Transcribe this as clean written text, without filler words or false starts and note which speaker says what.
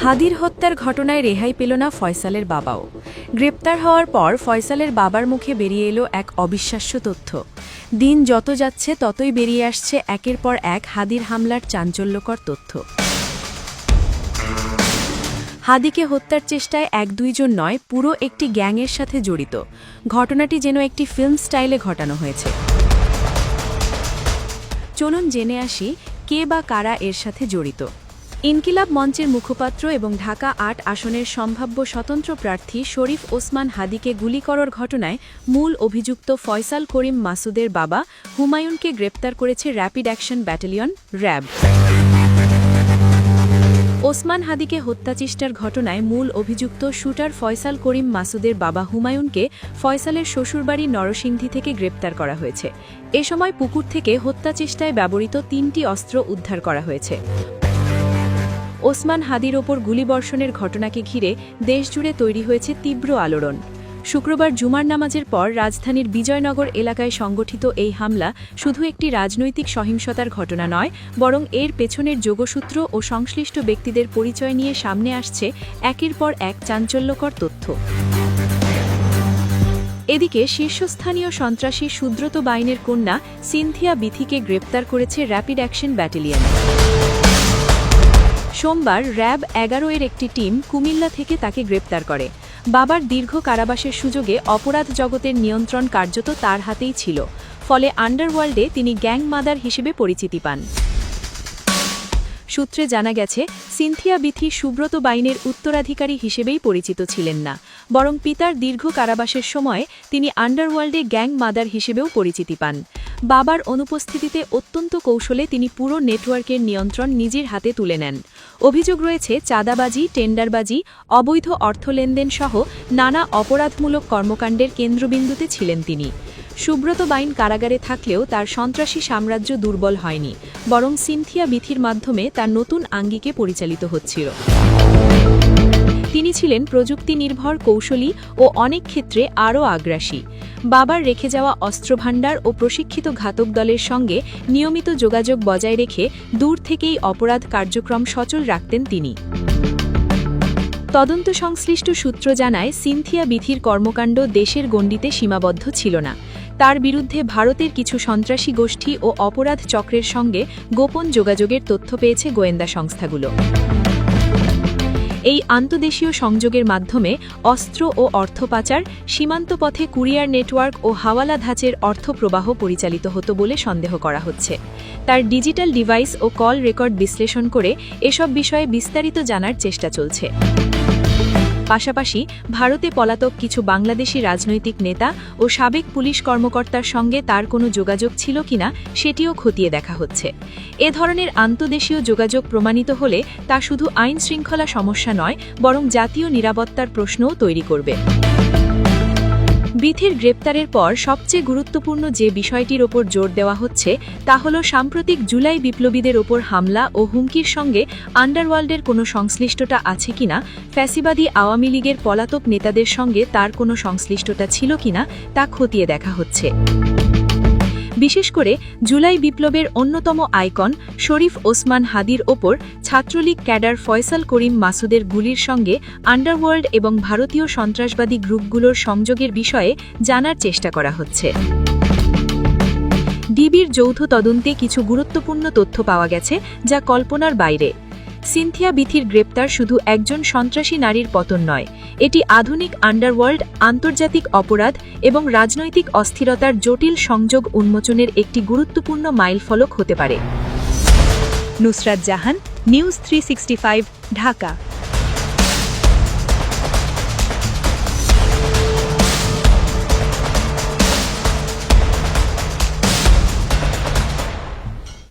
Speaker 1: হাদির হত্যার ঘটনায় রেহাই পেল না ফয়সালের বাবাও। গ্রেপ্তার হওয়ার পর ফয়সালের বাবার মুখে বেরিয়ে এলো এক অবিশ্বাস্য তথ্য। দিন যত যাচ্ছে ততই বেরিয়ে আসছে একের পর এক হাদির হামলার চাঞ্চল্যকর তথ্য। হাদিকে হত্যার চেষ্টায় এক দুইজন নয়, পুরো একটি গ্যাংয়ের সাথে জড়িত। ঘটনাটি যেন একটি ফিল্ম স্টাইলে ঘটানো হয়েছে। চলুন জেনে আসি কে বা কারা এর সাথে জড়িত। ইনকিলাব মঞ্চের মুখপাত্র এবং ঢাকা ৮ আসনের সম্ভাব্য স্বতন্ত্র প্রার্থী শরীফ ওসমান হাদিকে গুলি করার ঘটনায় মূল অভিযুক্ত ফয়সাল করিম মাসুদের বাবা হুমায়ুনকে গ্রেপ্তার করেছে rapid action battalion RAB. Osman হাদিকে হত্যাচেষ্টার ঘটনায় মূল অভিযুক্ত শুটার ফয়সাল করিম মাসুদের বাবা হুমায়ুনকে ফয়সালের শ্বশুরবাড়ি নরসিংদী থেকে গ্রেপ্তার করা হয়েছে। এ সময় পুকুর থেকে হত্যাচেষ্টায় ব্যবহৃত ৩টি অস্ত্র উদ্ধার করা হয়েছে। ওসমান হাদির ওপর গুলিবর্ষণের ঘটনাকে ঘিরে দেশজুড়ে তৈরি হয়েছে তীব্র আলোড়ন। শুক্রবার জুমার নামাজের পর রাজধানীর বিজয়নগর এলাকায় সংগঠিত এই হামলা শুধু একটি রাজনৈতিক সহিংসতার ঘটনা নয়, বরং এর পেছনের যোগসূত্র ও সংশ্লিষ্ট ব্যক্তিদের পরিচয় নিয়ে সামনে আসছে একের পর এক চাঞ্চল্যকর তথ্য। এদিকে শীর্ষস্থানীয় সন্ত্রাসী সুব্রত বাইনের কন্যা সিনথিয়া বিথিকে গ্রেপ্তার করেছে র্যাপিড অ্যাকশন ব্যাটালিয়ন। সোমবার র্যাব ১১ এর একটি টিম কুমিল্লা থেকে তাকে গ্রেপ্তার করে। বাবার দীর্ঘ কারাবাসের সুযোগে অপরাধ জগতের নিয়ন্ত্রণ কার্যত তার হাতেই ছিল, ফলে আন্ডারওয়ার্ল্ডে তিনি গ্যাং মাদার হিসেবে পরিচিতি পান। সূত্রে জানা গেছে, সিনথিয়া বিথি সুব্রত বাইনের উত্তরাধিকারী হিসেবেই পরিচিত ছিলেন না, বরং পিতার দীর্ঘ কারাবাসের সময়ে তিনি আন্ডারওয়ার্ল্ডে গ্যাং মাদার হিসেবেও পরিচিতি পান। বাবার অনুপস্থিতিতে অত্যন্ত কৌশলে তিনি পুরো নেটওয়ার্কের নিয়ন্ত্রণ নিজের হাতে তুলে নেন। অভিযোগ রয়েছে, চাঁদাবাজি, টেন্ডারবাজি, অবৈধ অর্থ লেনদেন সহ নানা অপরাধমূলক কর্মকাণ্ডের কেন্দ্রবিন্দুতে ছিলেন তিনি। সুব্রত বাইন কারাগারে থাকলেও তার সন্ত্রাসী সাম্রাজ্য দুর্বল হয়নি, বরং সিনথিয়া বিথির মাধ্যমে তার নতুন আঙ্গিকে পরিচালিত হচ্ছিল। তিনি ছিলেন প্রযুক্তি নির্ভর, কৌশলী ও অনেক ক্ষেত্রে আরও আগ্রাসী। বাবার রেখে যাওয়া অস্ত্রভাণ্ডার ও প্রশিক্ষিত ঘাতক দলের সঙ্গে নিয়মিত যোগাযোগ বজায় রেখে দূর থেকেই অপরাধ কার্যক্রম সচল রাখতেন তিনি। তদন্ত সংশ্লিষ্ট সূত্র জানায়, সিনথিয়া বিথির কর্মকাণ্ড দেশের গণ্ডিতে সীমাবদ্ধ ছিল না। তার বিরুদ্ধে ভারতের কিছু সন্ত্রাসী গোষ্ঠী ও অপরাধ চক্রের সঙ্গে গোপন যোগাযোগের তথ্য পেয়েছে গোয়েন্দা সংস্থাগুলো। এই আন্তদেশীয় সংযোগের মাধ্যমে অস্ত্র ও অর্থ পাচার, সীমান্ত পথে কুরিয়ার নেটওয়ার্ক ও হাওয়ালা ধাঁচের অর্থ প্রবাহ পরিচালিত হতো বলে সন্দেহ করা হচ্ছে। তার ডিজিটাল ডিভাইস ও কল রেকর্ড বিশ্লেষণ করে এসব বিষয়ে বিস্তারিত জানার চেষ্টা চলছে। পাশাপাশি ভারতে পলাতক কিছু বাংলাদেশি রাজনৈতিক নেতা ও সাবেক পুলিশ কর্মকর্তার সঙ্গে তার কোনো যোগাযোগ ছিল কিনা সেটিও খতিয়ে দেখা হচ্ছে। এ ধরনের আন্তদেশীয় যোগাযোগ প্রমাণিত হলে তা শুধু আইন শৃঙ্খলা সমস্যা নয়, বরং জাতীয় নিরাপত্তার প্রশ্নও তৈরি করবে। বিথির গ্রেপ্তারের পর সবচেয়ে গুরুত্বপূর্ণ যে বিষয়টির ওপর জোর দেওয়া হচ্ছে তা হল সাম্প্রতিক জুলাই বিপ্লবীদের ওপর হামলা ও হুমকির সঙ্গে আন্ডারওয়ার্ল্ডের কোনো সংশ্লিষ্টতা আছে কিনা, ফ্যাসিবাদী আওয়ামী লীগের পলাতক নেতাদের সঙ্গে তার কোনো সংশ্লিষ্টতা ছিল কিনা তা খতিয়ে দেখা হচ্ছে। বিশেষ করে জুলাই বিপ্লবের অন্যতম আইকন শরীফ ওসমান হাদির ওপর ছাত্রলীগ ক্যাডার ফয়সাল করিম মাসুদের গুলির সঙ্গে আন্ডারওয়ার্ল্ড এবং ভারতীয় সন্ত্রাসবাদী গ্রুপগুলোর সংযোগের বিষয়ে জানার চেষ্টা করা হচ্ছে। ডিবির যৌথ তদন্তে কিছু গুরুত্বপূর্ণ তথ্য পাওয়া গেছে, যা কল্পনার বাইরে। সিনথিয়া বিথির গ্রেপ্তার শুধু একজন সন্ত্রাসী নারীর পতন নয়, এটি আধুনিক আন্ডারওয়ার্ল্ড, আন্তর্জাতিক অপরাধ এবং রাজনৈতিক অস্থিরতার জটিল সংযোগ উন্মোচনের একটি গুরুত্বপূর্ণ মাইলফলক হতে পারে। নুসরাত জাহান, নিউজ 365, ঢাকা।